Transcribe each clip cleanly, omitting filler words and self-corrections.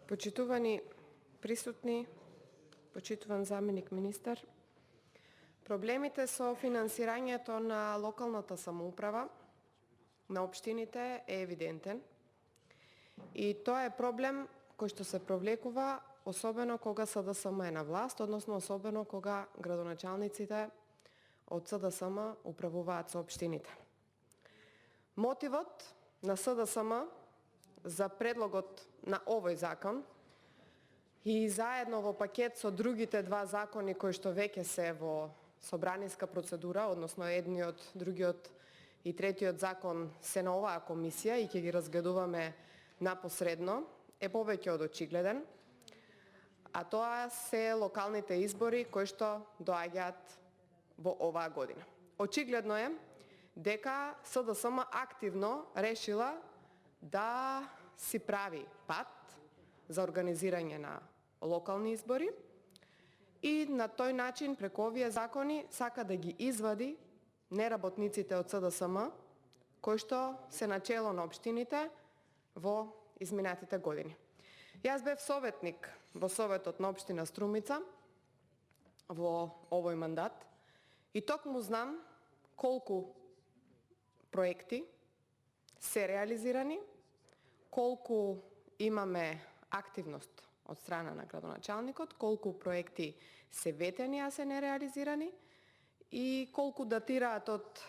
Почитувани присутни, почитуван заменик министар, проблемите со финансирањето на локалната самоуправа на општините е евидентен и тоа е проблем кој што се провлекува особено кога СДСМ е на власт, односно особено кога градоначалниците од СДСМ управуваат со општините. Мотивот на СДСМ за предлогот на овој закон и заедно во пакет со другите два закони кои што веќе се во собраниска процедура, односно едниот, другиот и третиот закон се на оваа комисија и ќе ги разгледуваме напосредно, е повеќе од очигледен, а тоа се локалните избори кои што доаѓаат во оваа година. Очигледно е дека СДСМ активно решила да си прави пат за организирање на локални избори и на тој начин преку овие закони сака да ги извади неработниците од СДСМ кои што се начело на општините во изминатите години. Јас бев советник во Советот на општина Струмица во овој мандат и токму знам колку проекти се реализирани, колку имаме активност од страна на градоначалникот, колку проекти се ветени, а се нереализирани и колку датираат од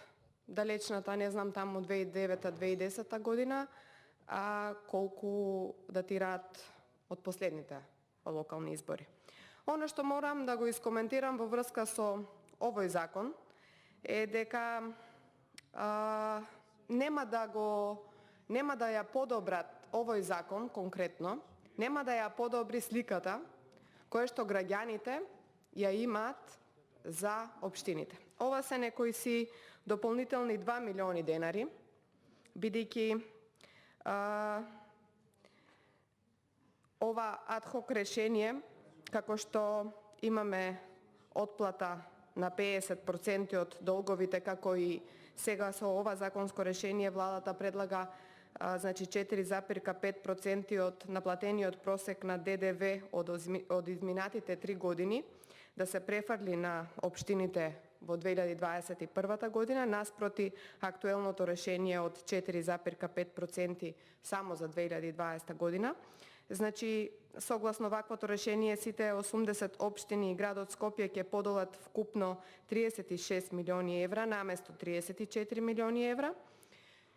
далечната, не знам, таму 2009-2010 година, а колку датираат од последните локални избори. Оно што морам да го искоментирам во врска со овој закон е дека нема да ја подобрат овој закон конкретно, нема да ја подобри сликата која што граѓаните ја имаат за општините. Ова се некои си дополнителни 2 милиони денари, бидејќи ова адхок решение, како што имаме отплата на 50% од долговите, како и сега со ова законско решение владата предлага 4,5% од наплатениот просек на ДДВ од изминатите 3 години да се префрли на општините во 2021 година, наспроти актуелното решение од 4,5% само за 2020 година. Значи, согласно ваквото решение, сите 80 општини и градот Скопје ќе подолат вкупно 36 милиони евра наместо 34 милиони евра,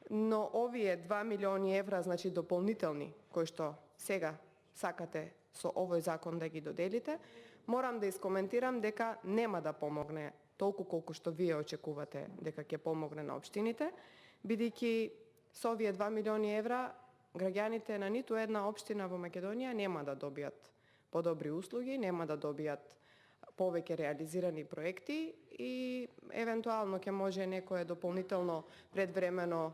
но овие 2 милиони евра, значи дополнителни, кои што сега сакате со овој закон да ги доделите, морам да искоментирам дека нема да помогне толку колку што вие очекувате дека ќе помогне на општините, бидејќи со овие 2 милиони евра граѓаните на ниту една општина во Македонија нема да добијат подобри услуги, нема да добијат повеќе реализирани проекти и евентуално ќе може некое дополнително привремено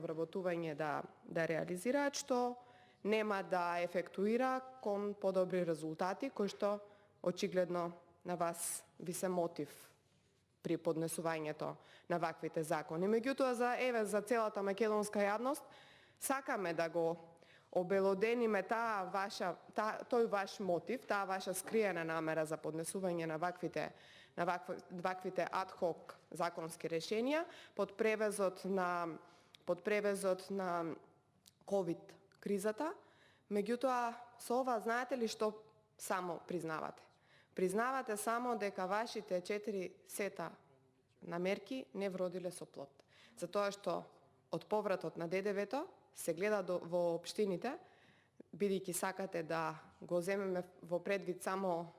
вработување да реализираат, што нема да ефектуира кон подобри резултати, кои што очигледно на вас ви се мотив при поднесувањето на ваквите закони. Меѓутоа, за целата македонска јавност, сакаме да го обелодениме тој ваш мотив, таа ваша скриена намера за поднесување на ваквите адхок законски решенија под превезот на ковид кризата. Меѓутоа, со ова знаете ли што само признавате? Признавате само дека вашите 4 сета на мерки не вродиле со плод. Затоа што од повратот на ДДВ-то се гледа во општините, бидејќи сакате да го земеме во предвид само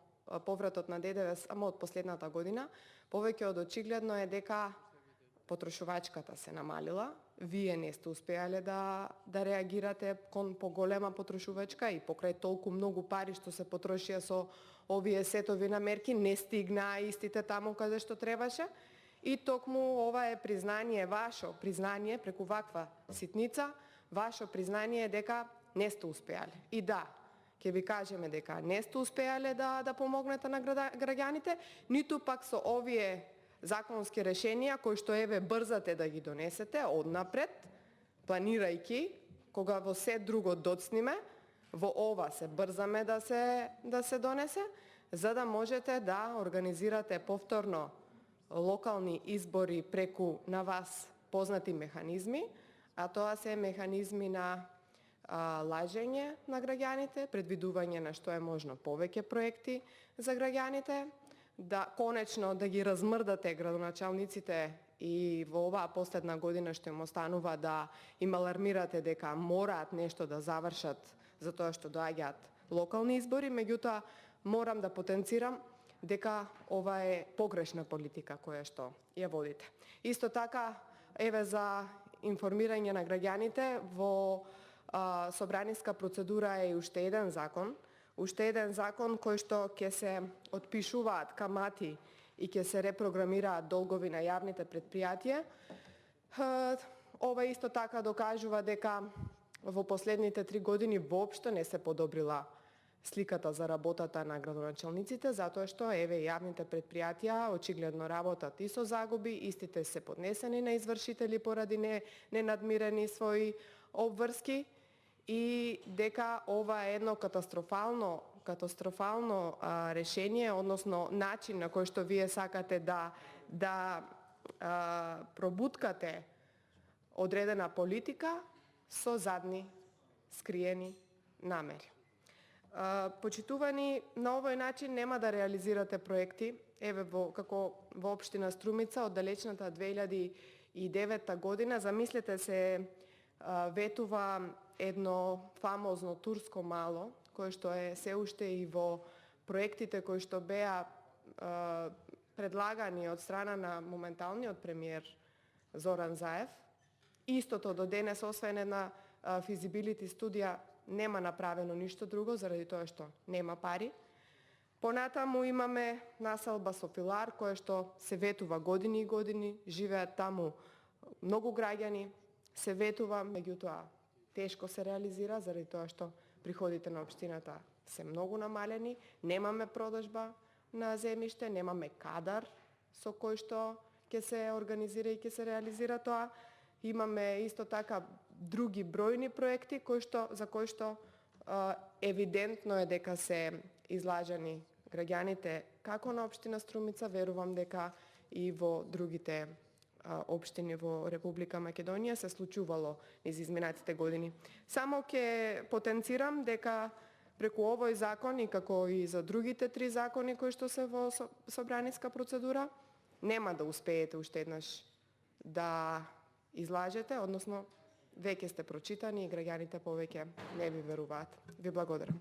повратот на ДДВ само од последната година, повеќе од очигледно е дека потрошувачката се намалила, вие не сте успеале да реагирате кон поголема потрошувачка и покрај толку многу пари што се потрошија со овие сетови на мерки, не стигнаа истите таму каде што требаше. И токму ова е признание, ваше признание преку ваква ситница, ваше признание дека не сте успеале. И да, ќе ви кажеме дека не сте успеале да помогнете на граѓаните, ниту пак со овие законски решенија кои што брзате да ги донесете однапред, планирајќи кога во се друго доцниме, Во ова се брзаме да се донесе, за да можете да организирате повторно локални избори преку на вас познати механизми, а тоа се механизми на лажење на граѓаните, предвидување на што е можно повеќе проекти за граѓаните, да конечно да ги размрдате градоначалниците и во оваа последна година што им останува да им алармирате дека мораат нешто да завршат затоа што доаѓаат локални избори, меѓутоа морам да потенцирам дека ова е погрешна политика која што ја водите. Исто така, еве за информирање на граѓаните, во собраниска процедура е уште еден закон кој што ќе се отпишуваат камати и ќе се репрограмираат долгови на јавните претпријатија. Ова исто така докажува дека во последните 3 години воопшто не се подобрила сликата за работата на градоначалниците, затоа што еве јавните претпријатија очигледно работат и со загуби, истите се поднесени на извршители поради ненадмирени своји обврски и дека ова е едно катастрофално решение, односно начин на кој што вие сакате да пробуткате одредена политика со задни скриени намери. Почитувани, на овој начин нема да реализирате проекти. Еве како во општина Струмица од далечната 2009 година, замислете се, ветува едно фамозно турско мало, кое што е се уште и во проектите кои што беа предлагани од страна на моменталниот премиер Зоран Заев. Истото до денес, освен една физибилити студија, нема направено ништо друго, заради тоа што нема пари. Понатаму имаме населба Софилар, која што се ветува години и години, живеат таму многу граѓани, се ветува, меѓутоа тешко се реализира, заради тоа што приходите на општината се многу намалени, немаме продажба на земјиште, немаме кадар со кој што ќе се организира и ќе се реализира тоа. Имаме исто така други бројни проекти за кои што евидентно е дека се излажени граѓаните како на општина Струмица, верувам дека и во другите општини во Република Македонија се случувало низ изминатите години. Само ќе потенцирам дека преку овој закон и како и за другите 3 закони кои што се во собраниска процедура, нема да успеете уште еднаш да излажете, односно веќе сте прочитани и граѓаните повеќе не ви веруваат. Ви благодарам.